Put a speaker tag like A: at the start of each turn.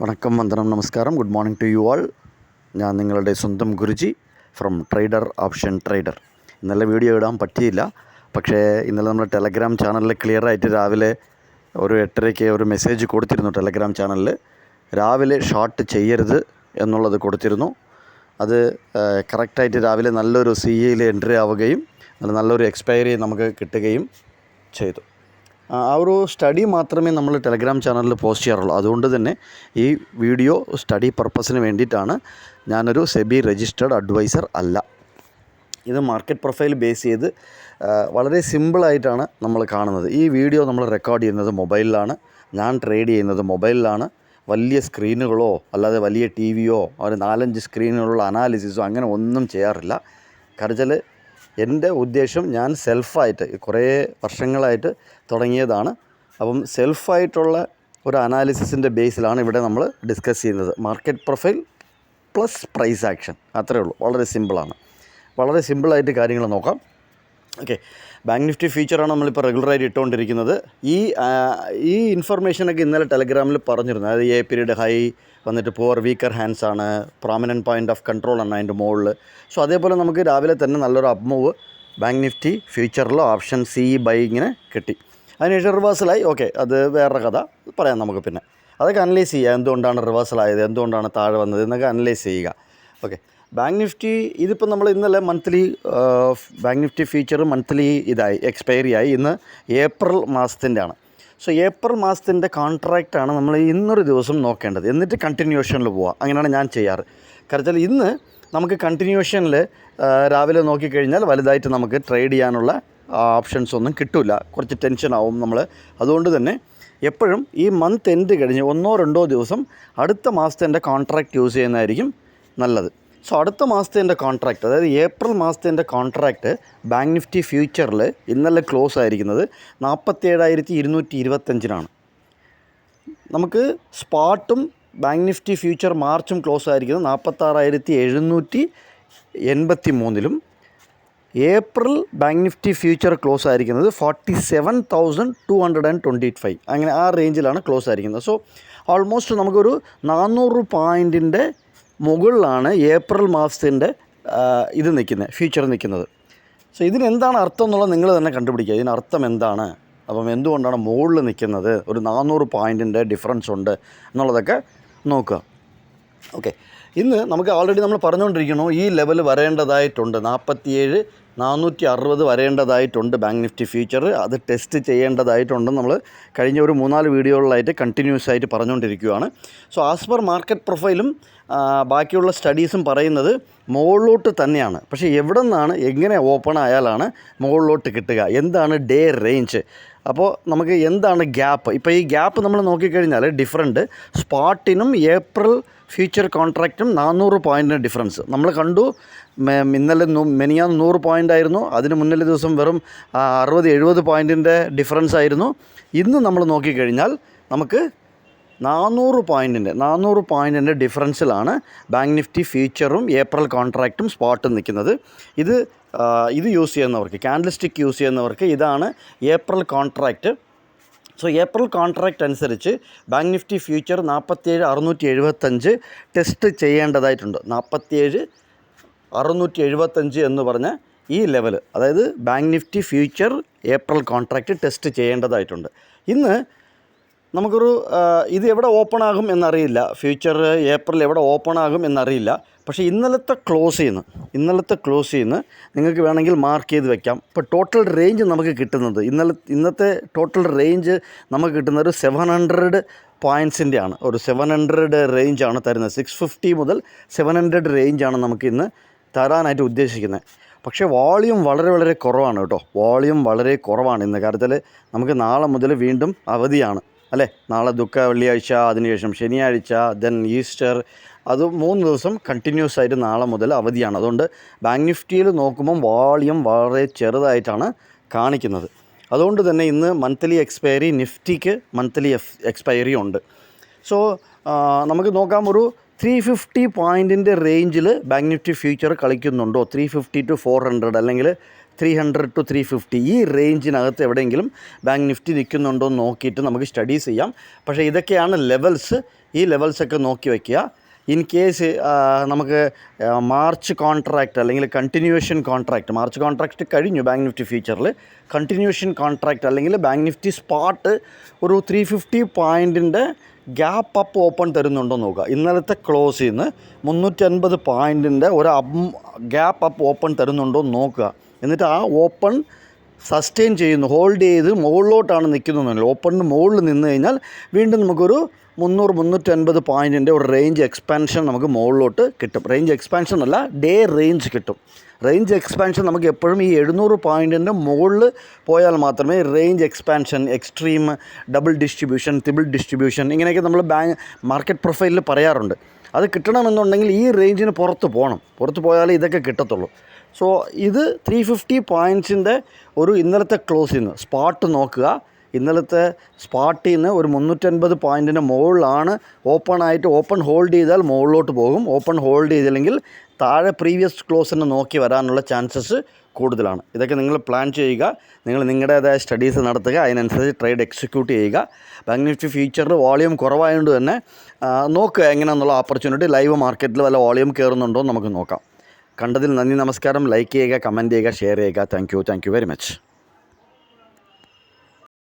A: വണക്കം, വന്ദനം, നമസ്കാരം. Good morning to you all. ഞാൻ നിങ്ങളുടെ സ്വന്തം Guruji from trader option trader. ഇന്നലെ വീഡിയോ ഇടാൻ പറ്റിയില്ല. പക്ഷേ ഇന്നലെ നമ്മൾ ടെലഗ്രാം ചാനലിൽ ക്ലിയറായിട്ട് രാവിലെ ഒരു 8:30 ഒരു മെസ്സേജ് കൊടുത്തിരുന്നു. ടെലഗ്രാം ചാനലിൽ രാവിലെ ഷോർട്ട് ചെയ്യരുത് എന്നുള്ളത് കൊടുത്തിരുന്നു. അത് കറക്റ്റായിട്ട് രാവിലെ നല്ലൊരു CAയിൽ എൻട്രി ആവുകയും നല്ലൊരു എക്സ്പയറി നമുക്ക് കിട്ടുകയും ചെയ്തു. ആ ഒരു സ്റ്റഡി മാത്രമേ നമ്മൾ ടെലഗ്രാം ചാനലിൽ പോസ്റ്റ് ചെയ്യാറുള്ളൂ. അതുകൊണ്ട് തന്നെ ഈ വീഡിയോ സ്റ്റഡി പർപ്പസിന് വേണ്ടിയിട്ടാണ്. ഞാനൊരു സെബി രജിസ്റ്റേർഡ് അഡ്വൈസർ അല്ല. ഇത് മാർക്കറ്റ് പ്രൊഫൈൽ ബേസ് ചെയ്ത് വളരെ സിമ്പിളായിട്ടാണ് നമ്മൾ കാണുന്നത്. ഈ വീഡിയോ നമ്മൾ റെക്കോർഡ് ചെയ്യുന്നത് മൊബൈലിലാണ്. ഞാൻ ട്രേഡ് ചെയ്യുന്നത് മൊബൈലിലാണ്. വലിയ സ്ക്രീനുകളോ അല്ലാതെ വലിയ TVയോ ഒരു 4-5 സ്ക്രീനുകളുള്ള അനാലിസിസോ അങ്ങനെ ഒന്നും ചെയ്യാറില്ല. കാരണം എൻ്റെ ഉദ്ദേശം ഞാൻ സെൽഫായിട്ട് കുറേ വർഷങ്ങളായിട്ട് തുടങ്ങിയതാണ്. അപ്പം സെൽഫായിട്ടുള്ള ഒരു അനാലിസിസിൻ്റെ ബേസിലാണ് ഇവിടെ നമ്മൾ ഡിസ്കസ് ചെയ്യുന്നത്. Market profile plus price action, അത്രയേ ഉള്ളൂ. വളരെ സിമ്പിളാണ്. വളരെ സിമ്പിളായിട്ട് കാര്യങ്ങൾ നോക്കാം. ഓക്കെ, ബാങ്ക് നിഫ്റ്റി ഫ്യൂച്ചറാണ് നമ്മളിപ്പോൾ റെഗുലറായിട്ട് ഇട്ടുകൊണ്ടിരിക്കുന്നത്. ഈ ഇൻഫർമേഷനൊക്കെ ഇന്നലെ ടെലഗ്രാമിൽ പറഞ്ഞിരുന്നു. അതായത് A പീരീഡ് ഹൈ വന്നിട്ട് പുവർ വീക്കർ ഹാൻഡ്സ് ആണ്, പ്രോമിനൻറ്റ് പോയിൻ്റ് ഓഫ് കൺട്രോൾ ആണ് അതിൻ്റെ മുകളിൽ. സോ അതേപോലെ നമുക്ക് രാവിലെ തന്നെ നല്ലൊരു അപ്പ് മൂവ് ബാങ്ക് നിഫ്റ്റി ഫ്യൂച്ചറിലോ ഓപ്ഷൻ C ബൈ ഇങ്ങനെ കിട്ടി. അതിനുശേഷം റിവേഴ്സലായി. ഓക്കെ, അത് വേറെ കഥ പറയാം നമുക്ക്. പിന്നെ അതൊക്കെ അനലൈസ് ചെയ്യുക. എന്തുകൊണ്ടാണ് റിവേഴ്സലായത്, എന്തുകൊണ്ടാണ് താഴെ വന്നത് എന്നൊക്കെ അനലൈസ് ചെയ്യുക. ഓക്കെ, ബാങ്ക് നിഫ്റ്റി ഇതിപ്പോൾ നമ്മൾ ഇന്നലെ monthly bank nifty future monthly expiry ആയി. ഇന്ന് ഏപ്രിൽ മാസത്തിൻ്റെ ആണ്. സോ ഏപ്രിൽ മാസത്തിൻ്റെ കോൺട്രാക്റ്റാണ് നമ്മൾ ഇന്നൊരു ദിവസം നോക്കേണ്ടത്. എന്നിട്ട് കണ്ടിന്യൂഷനിൽ പോവാം. അങ്ങനെയാണ് ഞാൻ ചെയ്യാറ്. കാരണം ഇന്ന് നമുക്ക് കണ്ടിന്യൂഷനിൽ രാവിലെ നോക്കിക്കഴിഞ്ഞാൽ വലുതായിട്ട് നമുക്ക് ട്രേഡ് ചെയ്യാനുള്ള ഓപ്ഷൻസ് ഒന്നും കിട്ടില്ല. കുറച്ച് ടെൻഷനാവും നമ്മൾ. അതുകൊണ്ട് തന്നെ എപ്പോഴും ഈ മന്ത് എൻഡ് കഴിഞ്ഞ് 1-2 ദിവസം അടുത്ത മാസത്തിൻ്റെ കോൺട്രാക്റ്റ് യൂസ് ചെയ്യുന്നതായിരിക്കും നല്ലത്. സോ അടുത്ത മാസത്തിൻ്റെ കോൺട്രാക്റ്റ്, അതായത് ഏപ്രിൽ മാസത്തിൻ്റെ കോൺട്രാക്റ്റ് ബാങ്ക് നിഫ്റ്റി ഫ്യൂച്ചറിൽ ഇന്നലെ ക്ലോസ് ആയിരിക്കുന്നത് 47,225 നമുക്ക് സ്പോട്ടും ബാങ്ക് നിഫ്റ്റി ഫ്യൂച്ചർ മാർച്ചും ക്ലോസ് ആയിരിക്കുന്നത് 46,783 April bank nifty future close ആയിരിക്കുന്നത് 47,225. അങ്ങനെ ആ റേഞ്ചിലാണ് ക്ലോസ് ആയിരിക്കുന്നത്. സോ ഓൾമോസ്റ്റ് നമുക്കൊരു 400 പോയിൻറ്റിൻ്റെ മുകളിലാണ് ഏപ്രിൽ മാസത്തിൻ്റെ ഇത് നിൽക്കുന്നത്, ഫ്യൂച്ചർ നിൽക്കുന്നത്. സോ ഇതിനെന്താണ് അർത്ഥം എന്നുള്ളത് നിങ്ങൾ തന്നെ കണ്ടുപിടിക്കുക. ഇതിനർത്ഥം എന്താണ്, അപ്പം എന്തുകൊണ്ടാണ് മുകളിൽ നിൽക്കുന്നത്, ഒരു 400 പോയിൻറ്റിൻ്റെ ഡിഫറൻസ് ഉണ്ട് എന്നുള്ളതൊക്കെ നോക്കുക. ഓക്കെ, ഇന്ന് നമുക്ക് ഓൾറെഡി നമ്മൾ പറഞ്ഞുകൊണ്ടിരിക്കണോ ഈ ലെവൽ വരേണ്ടതായിട്ടുണ്ട്. 47,460 വരേണ്ടതായിട്ടുണ്ട് ബാങ്ക് നിഫ്റ്റി ഫ്യൂച്ചർ. അത് ടെസ്റ്റ് ചെയ്യേണ്ടതായിട്ടുണ്ടെന്ന് നമ്മൾ കഴിഞ്ഞ ഒരു 3-4 വീഡിയോകളിലായിട്ട് കണ്ടിന്യൂസ് ആയിട്ട് പറഞ്ഞുകൊണ്ടിരിക്കുകയാണ്. സോ ആസ് പെർ മാർക്കറ്റ് പ്രൊഫൈലും ബാക്കിയുള്ള സ്റ്റഡീസും പറയുന്നത് മുകളിലോട്ട് തന്നെയാണ്. പക്ഷേ എവിടെ നിന്നാണ്, എങ്ങനെ ഓപ്പൺ ആയാലാണ് മുകളിലോട്ട് കിട്ടുക, എന്താണ് ഡേ റേഞ്ച്, അപ്പോൾ നമുക്ക് എന്താണ് ഗ്യാപ്പ്. ഇപ്പോൾ ഈ ഗ്യാപ്പ് നമ്മൾ നോക്കിക്കഴിഞ്ഞാൽ ഡിഫറൻറ്റ് സ്പോട്ടിനും ഏപ്രിൽ ഫ്യൂച്ചർ കോൺട്രാക്റ്റും 400 പോയിൻറ്റിന് ഡിഫറൻസ് നമ്മൾ കണ്ടു. ഇന്നലെ മെനിയാന്ന് 100 പോയിൻ്റ് ആയിരുന്നു. അതിന് മുന്നിലെ ദിവസം വെറും 60-70 പോയിൻറ്റിൻ്റെ ഡിഫറൻസ് ആയിരുന്നു. ഇന്ന് നമ്മൾ നോക്കിക്കഴിഞ്ഞാൽ നമുക്ക് 400 പോയിൻറ്റിൻ്റെ ഡിഫറൻസിലാണ് ബാങ്ക് നിഫ്റ്റി ഫ്യൂച്ചറും ഏപ്രിൽ കോൺട്രാക്റ്റും സ്പോട്ടും നിൽക്കുന്നത്. ഇത് യൂസ് ചെയ്യുന്നവർക്ക്, ക്യാൻഡിൽസ്റ്റിക്ക് യൂസ് ചെയ്യുന്നവർക്ക് ഇതാണ് April contract. So April contract അനുസരിച്ച് ബാങ്ക് നിഫ്റ്റി ഫ്യൂച്ചർ 47,675 ടെസ്റ്റ് ചെയ്യേണ്ടതായിട്ടുണ്ട്. 47,675 എന്ന് പറഞ്ഞ ഈ ലെവൽ, അതായത് bank nifty future April contract test ചെയ്യേണ്ടതായിട്ടുണ്ട്. ഇന്ന് നമുക്കൊരു ഇത് എവിടെ ഓപ്പൺ ആകും എന്നറിയില്ല. ഫ്യൂച്ചർ ഏപ്രിൽ എവിടെ ഓപ്പൺ ആകും എന്നറിയില്ല. പക്ഷേ ഇന്നലത്തെ ക്ലോസ് ചെയ്യുന്ന നിങ്ങൾക്ക് വേണമെങ്കിൽ മാർക്ക് ചെയ്ത് വെക്കാം. ഇപ്പോൾ ടോട്ടൽ റേഞ്ച് നമുക്ക് കിട്ടുന്നത് ഇന്നത്തെ ടോട്ടൽ റേഞ്ച് നമുക്ക് കിട്ടുന്ന ഒരു 700 പോയിൻറ്റ്സിൻ്റെ ആണ്. ഒരു 700 റേഞ്ചാണ് തരുന്നത്. 650 മുതൽ 700 റേഞ്ചാണ് നമുക്ക് ഇന്ന് തരാനായിട്ട് ഉദ്ദേശിക്കുന്നത്. പക്ഷേ വോളിയം വളരെ വളരെ കുറവാണ് കേട്ടോ. വോളിയം വളരെ കുറവാണ് ഇന്ന്. കാര്യത്തിൽ നമുക്ക് നാളെ മുതൽ വീണ്ടും അവധിയാണ് അല്ലേ. നാളെ ദുഃഖ വെള്ളിയാഴ്ച, അതിനുശേഷം ശനിയാഴ്ച, ദെൻ ഈസ്റ്റർ, അത് 3 ദിവസം കണ്ടിന്യൂസ് ആയിട്ട് നാളെ മുതൽ അവധിയാണ്. അതുകൊണ്ട് ബാങ്ക് നിഫ്റ്റിയിൽ നോക്കുമ്പം വോളിയം വളരെ ചെറുതായിട്ടാണ് കാണിക്കുന്നത്. അതുകൊണ്ട് തന്നെ ഇന്ന് മന്ത്ലി എക്സ്പയറി, നിഫ്റ്റിക്ക് മന്ത്ലി എക്സ്പയറി ഉണ്ട്. സോ നമുക്ക് നോക്കാം, ഒരു 350 പോയിൻറ്റിൻ്റെ റേഞ്ചിൽ ബാങ്ക് നിഫ്റ്റി ഫ്യൂച്ചർ കളിക്കുന്നുണ്ടോ. 350 to 400 അല്ലെങ്കിൽ 300 to 350 ഈ റേഞ്ചിനകത്ത് എവിടെയെങ്കിലും ബാങ്ക് നിഫ്റ്റി നിൽക്കുന്നുണ്ടോ എന്ന് നോക്കിയിട്ട് നമുക്ക് സ്റ്റഡീസ് ചെയ്യാം. പക്ഷേ ഇതൊക്കെയാണ് ലെവൽസ്. ഈ ലെവൽസൊക്കെ നോക്കി വയ്ക്കുക. ഇൻ കേസ് നമുക്ക് മാർച്ച് കോൺട്രാക്റ്റ് അല്ലെങ്കിൽ കണ്ടിന്യൂവേഷൻ കോൺട്രാക്റ്റ്, മാർച്ച് കോൺട്രാക്റ്റ് കഴിഞ്ഞു ബാങ്ക് നിഫ്റ്റി ഫ്യൂച്ചറിൽ, കണ്ടിന്യൂവേഷൻ കോൺട്രാക്റ്റ് അല്ലെങ്കിൽ ബാങ്ക് നിഫ്റ്റി സ്പോട്ട് ഒരു 350 പോയിൻറ്റിൻ്റെ ഗ്യാപ്പ് അപ്പ് ഓപ്പൺ തരുന്നുണ്ടോ നോക്കുക. ഇന്നലത്തെ ക്ലോസിൽ നിന്ന് 350 പോയിൻറ്റിൻ്റെ ഒരു ഗ്യാപ്പ് അപ്പ് ഓപ്പൺ തരുന്നുണ്ടോ നോക്കുക. എന്നിട്ട് ആ ഓപ്പൺ സസ്റ്റെയിൻ ചെയ്യുന്നു, ഹോൾഡ് ചെയ്ത് മുകളിലോട്ടാണ് നിൽക്കുന്നതെങ്കിൽ, ഓപ്പണിന് മുകളിൽ നിന്ന് കഴിഞ്ഞാൽ വീണ്ടും നമുക്കൊരു 300-350 പോയിൻറ്റിൻ്റെ ഒരു റേഞ്ച് എക്സ്പാൻഷൻ നമുക്ക് മുകളിലോട്ട് കിട്ടും. റേഞ്ച് എക്സ്പാൻഷൻ അല്ല, ഡേ റേഞ്ച് കിട്ടും. റേഞ്ച് എക്സ്പാൻഷൻ നമുക്ക് എപ്പോഴും ഈ 700 പോയിൻറ്റിൻ്റെ മുകളിൽ പോയാൽ മാത്രമേ range expansion, extreme, double distribution, triple distribution ഇങ്ങനെയൊക്കെ നമ്മൾ മാർക്കറ്റ് പ്രൊഫൈലിൽ പറയാറുണ്ട്. അത് കിട്ടണമെന്നുണ്ടെങ്കിൽ ഈ റേഞ്ചിന് പുറത്ത് പോകണം. പുറത്ത് പോയാലേ ഇതൊക്കെ കിട്ടത്തുള്ളൂ. സോ ഇത് 350 പോയിൻറ്റ്സിൻ്റെ ഒരു ഇന്നലത്തെ ക്ലോസിൽ നിന്ന് സ്പോട്ട് നോക്കുക. ഇന്നലത്തെ സ്പോട്ടിൽ നിന്ന് ഒരു 350 പോയിൻറ്റിന് മുകളിലാണ് ഓപ്പൺ ഹോൾഡ് ചെയ്താൽ മുകളിലോട്ട് പോകും. ഓപ്പൺ ഹോൾഡ് ചെയ്തില്ലെങ്കിൽ താഴെ പ്രീവിയസ് ക്ലോസിനെ നോക്കി വരാനുള്ള ചാൻസസ് കൂടുതലാണ്. ഇതൊക്കെ നിങ്ങൾ പ്ലാൻ ചെയ്യുക. നിങ്ങൾ നിങ്ങളുടേതായ സ്റ്റഡീസ് നടത്തുക, അതിനനുസരിച്ച് ട്രേഡ് എക്സിക്യൂട്ട് ചെയ്യുക. ബാങ്ക് നിഫ്റ്റി ഫ്യൂച്ചറിൽ വോളിയം കുറവായതുകൊണ്ട് തന്നെ നോക്കുക എങ്ങനെയാണെന്നുള്ള ഓപ്പർച്യൂണിറ്റി. ലൈവ് മാർക്കറ്റിൽ വല്ല വോളിയം കയറുന്നുണ്ടോ എന്ന് നമുക്ക് നോക്കാം. കണ്ടതിൽ നന്ദി, നമസ്കാരം. ലൈക്ക് ചെയ്യുക, കമൻറ്റ് ചെയ്യുക, ഷെയർ ചെയ്യുക. Thank you very much.